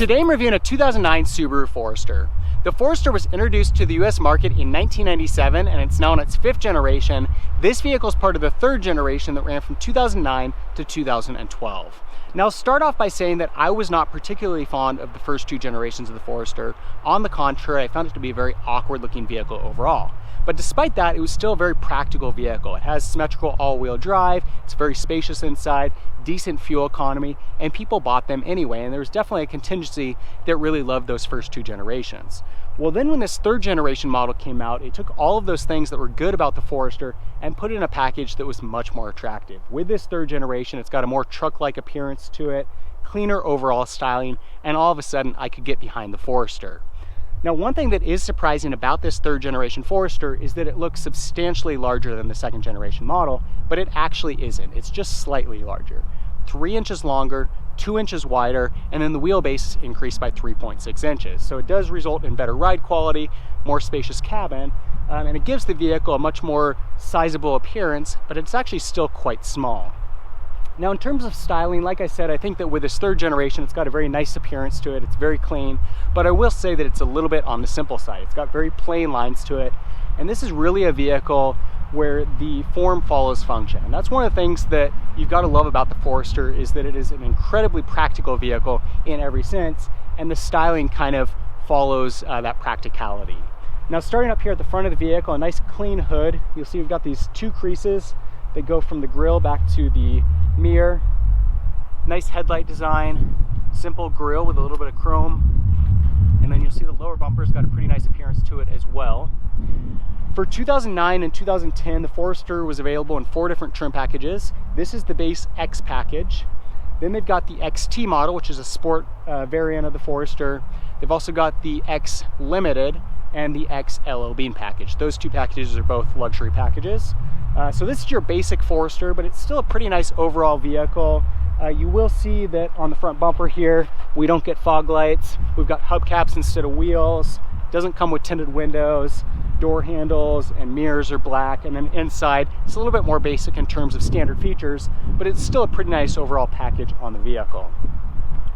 Today I'm reviewing a 2009 Subaru Forester. The Forester was introduced to the US market in 1997 and it's now in its 5th generation. This vehicle is part of the 3rd generation that ran from 2009 to 2012. Now I'll start off by saying that I was not particularly fond of the first 2 generations of the Forester. On the contrary, I found it to be a very awkward looking vehicle overall. But despite that, it was still a very practical vehicle. It has symmetrical all-wheel drive, it's very spacious inside, decent fuel economy, and people bought them anyway, and there was definitely a contingency that really loved those first 2 generations. Well, then when this 3rd generation model came out, it took all of those things that were good about the Forester and put it in a package that was much more attractive. With this 3rd generation, it's got a more truck-like appearance to it, cleaner overall styling, and all of a sudden I could get behind the Forester. Now, one thing that is surprising about this 3rd generation Forester is that it looks substantially larger than the 2nd generation model, but it actually isn't. It's just slightly larger. 3 inches longer, 2 inches wider, and then the wheelbase increased by 3.6 inches. So it does result in better ride quality, more spacious cabin, and it gives the vehicle a much more sizable appearance, but it's actually still quite small. Now, in terms of styling, like I said, I think that with this 3rd generation, it's got a very nice appearance to it. It's very clean, but I will say that it's a little bit on the simple side. It's got very plain lines to it, and this is really a vehicle where the form follows function. And that's one of the things that you've got to love about the Forester is that it is an incredibly practical vehicle in every sense, and the styling kind of follows that practicality. Now, starting up here at the front of the vehicle, a nice clean hood. You'll see we've got these 2 creases that go from the grille back to the mirror. Nice headlight design, simple grille with a little bit of chrome, and then you'll see the lower bumper's got a pretty nice appearance to it as well. For 2009 and 2010, the Forester was available in 4 different trim packages. This is the base X package. Then they've got the XT model, which is a sport variant of the Forester. They've also got the X Limited and the X LL Bean package. Those 2 packages are both luxury packages. So this is your basic Forester, but it's still a pretty nice overall vehicle. You will see that on the front bumper here, we don't get fog lights. We've got hubcaps instead of wheels. Doesn't come with tinted windows. Door handles and mirrors are black, and then inside it's a little bit more basic in terms of standard features, but it's still a pretty nice overall package on the vehicle.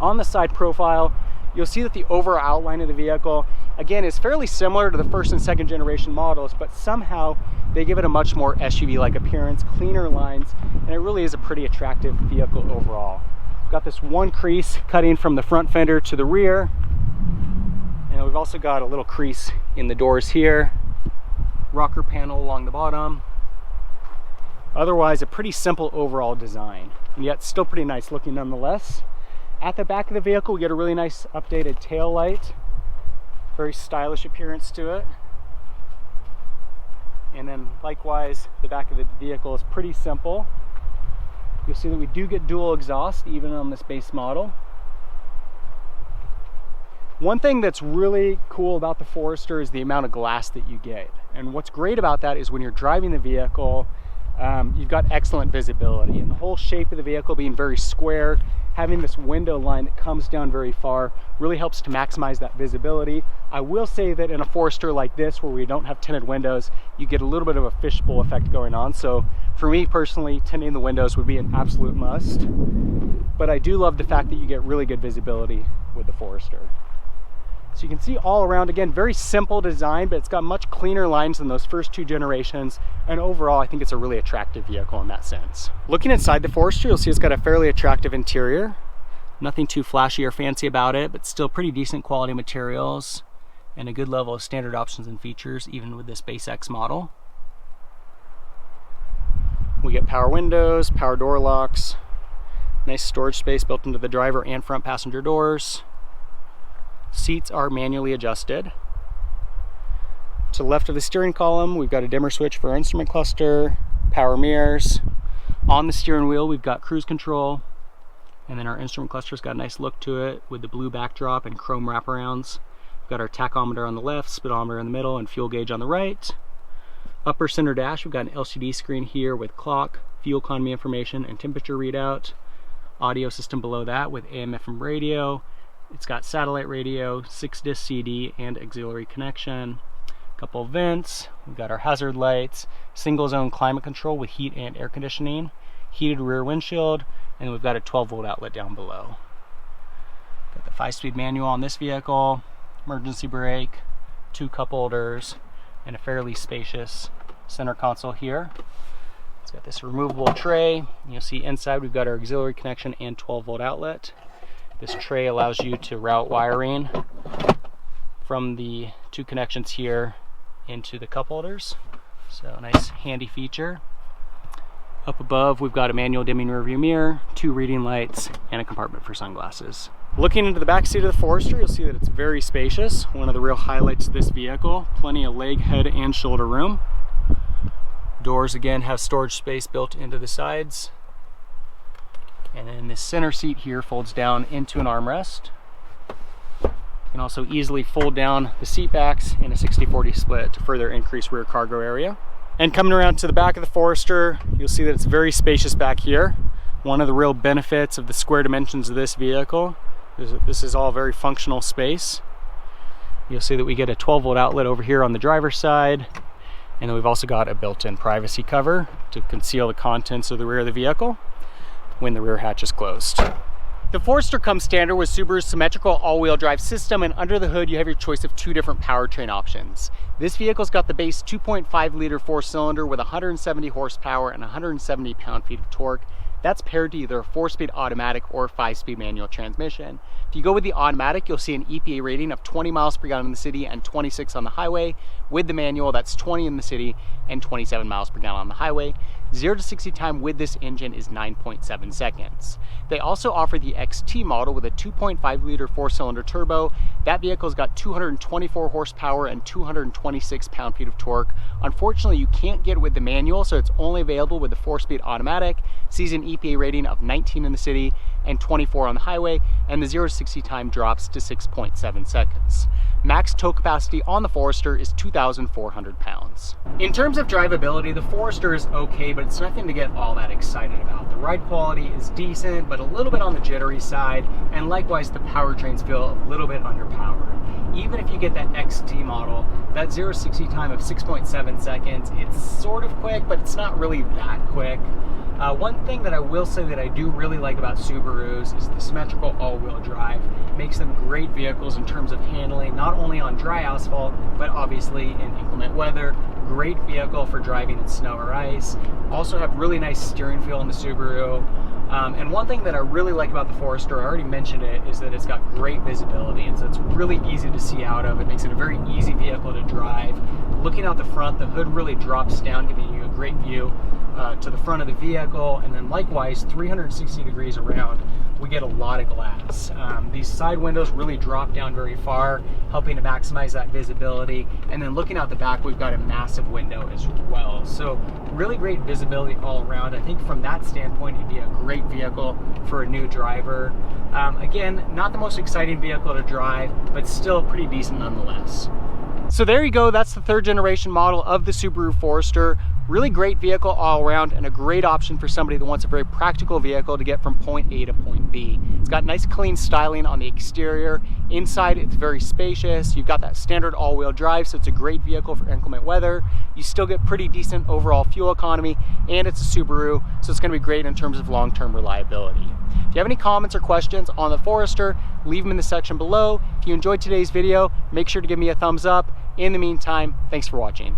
On the side profile, you'll see that the overall outline of the vehicle, again, is fairly similar to the 1st and 2nd generation models, but somehow they give it a much more SUV-like appearance, cleaner lines, and it really is a pretty attractive vehicle overall. We've got this 1 crease cutting from the front fender to the rear, and we've also got a little crease in the doors here, rocker panel along the bottom. Otherwise, a pretty simple overall design, and yet still pretty nice looking nonetheless. At the back of the vehicle, we get a really nice updated tail light, very stylish appearance to it. And then likewise, the back of the vehicle is pretty simple. You'll see that we do get dual exhaust even on this base model. One thing that's really cool about the Forester is the amount of glass that you get. And what's great about that is when you're driving the vehicle, you've got excellent visibility. And the whole shape of the vehicle being very square, having this window line that comes down very far really helps to maximize that visibility. I will say that in a Forester like this, where we don't have tinted windows, you get a little bit of a fishbowl effect going on. So for me personally, tinting the windows would be an absolute must. But I do love the fact that you get really good visibility with the Forester. So you can see all around, again, very simple design, but it's got much cleaner lines than those first 2 generations. And overall, I think it's a really attractive vehicle in that sense. Looking inside the Forester, you'll see it's got a fairly attractive interior. Nothing too flashy or fancy about it, but still pretty decent quality materials and a good level of standard options and features, even with this base X model. We get power windows, power door locks, nice storage space built into the driver and front passenger doors. Seats are manually adjusted. To the left of the steering column, we've got a dimmer switch for our instrument cluster, power mirrors. On the steering wheel, we've got cruise control, and then our instrument cluster's got a nice look to it with the blue backdrop and chrome wraparounds. We've got our tachometer on the left, speedometer in the middle, and fuel gauge on the right. Upper center dash, we've got an LCD screen here with clock, fuel economy information, and temperature readout. Audio system below that with AM/FM radio. It's got satellite radio, 6-disc CD, and auxiliary connection. A couple of vents. We've got our hazard lights, single zone climate control with heat and air conditioning, heated rear windshield, and we've got a 12-volt outlet down below. Got the 5-speed manual on this vehicle, emergency brake, 2 cup holders, and a fairly spacious center console here. It's got this removable tray. You'll see inside we've got our auxiliary connection and 12-volt outlet. This tray allows you to route wiring from the 2 connections here into the cup holders. So a nice handy feature. Up above we've got a manual dimming rearview mirror, 2 reading lights, and a compartment for sunglasses. Looking into the back seat of the Forester, you'll see that it's very spacious. One of the real highlights of this vehicle. Plenty of leg, head, and shoulder room. Doors again have storage space built into the sides. And then this center seat here folds down into an armrest. You can also easily fold down the seat backs in a 60-40 split to further increase rear cargo area. And coming around to the back of the Forester, you'll see that it's very spacious back here. One of the real benefits of the square dimensions of this vehicle is that this is all very functional space. You'll see that we get a 12-volt outlet over here on the driver's side. And then we've also got a built-in privacy cover to conceal the contents of the rear of the vehicle when the rear hatch is closed. The Forester comes standard with Subaru's symmetrical all-wheel drive system, and under the hood you have your choice of 2 different powertrain options. This vehicle's got the base 2.5 liter 4-cylinder with 170 horsepower and 170 pound-feet of torque. That's paired to either a 4-speed automatic or 5-speed manual transmission. If you go with the automatic, you'll see an EPA rating of 20 miles per gallon in the city and 26 on the highway. With the manual, that's 20 in the city and 27 miles per gallon on the highway. 0 to 60 time with this engine is 9.7 seconds. They also offer the XT model with a 2.5 liter 4-cylinder turbo. That vehicle's got 224 horsepower and 226 pound-feet of torque. Unfortunately, you can't get it with the manual, so it's only available with the 4-speed automatic. Sees an EPA rating of 19 in the city and 24 on the highway, and the 0 to 60 time drops to 6.7 seconds. Max tow capacity on the Forester is 2,400 pounds. In terms of drivability, the Forester is okay, but it's nothing to get all that excited about. The ride quality is decent, but a little bit on the jittery side, and likewise the powertrains feel a little bit underpowered. Even if you get that XT model, that 0 to 60 time of 6.7 seconds, it's sort of quick, but it's not really that quick. One thing that I will say that I do really like about Subarus is the symmetrical all-wheel drive. It makes them great vehicles in terms of handling, not only on dry asphalt, but obviously in inclement weather. Great vehicle for driving in snow or ice. Also have really nice steering feel in the Subaru. And one thing that I really like about the Forester, I already mentioned it, is that it's got great visibility, and so it's really easy to see out of. It makes it a very easy vehicle to drive. Looking out the front, the hood really drops down, giving you a great view to the front of the vehicle, and then likewise 360 degrees around we get a lot of glass. These side windows really drop down very far, helping to maximize that visibility, and then looking out the back we've got a massive window as well. So really great visibility all around. I think from that standpoint it'd be a great vehicle for a new driver. Again, not the most exciting vehicle to drive, but still pretty decent nonetheless. So there you go, that's the 3rd generation model of the Subaru Forester. Really great vehicle all around, and a great option for somebody that wants a very practical vehicle to get from point A to point B. It's got nice clean styling on the exterior. Inside it's very spacious. You've got that standard all-wheel drive, so it's a great vehicle for inclement weather. You still get pretty decent overall fuel economy, and it's a Subaru, so it's going to be great in terms of long-term reliability. If you have any comments or questions on the Forester, leave them in the section below. If you enjoyed today's video, make sure to give me a thumbs up. In the meantime, thanks for watching.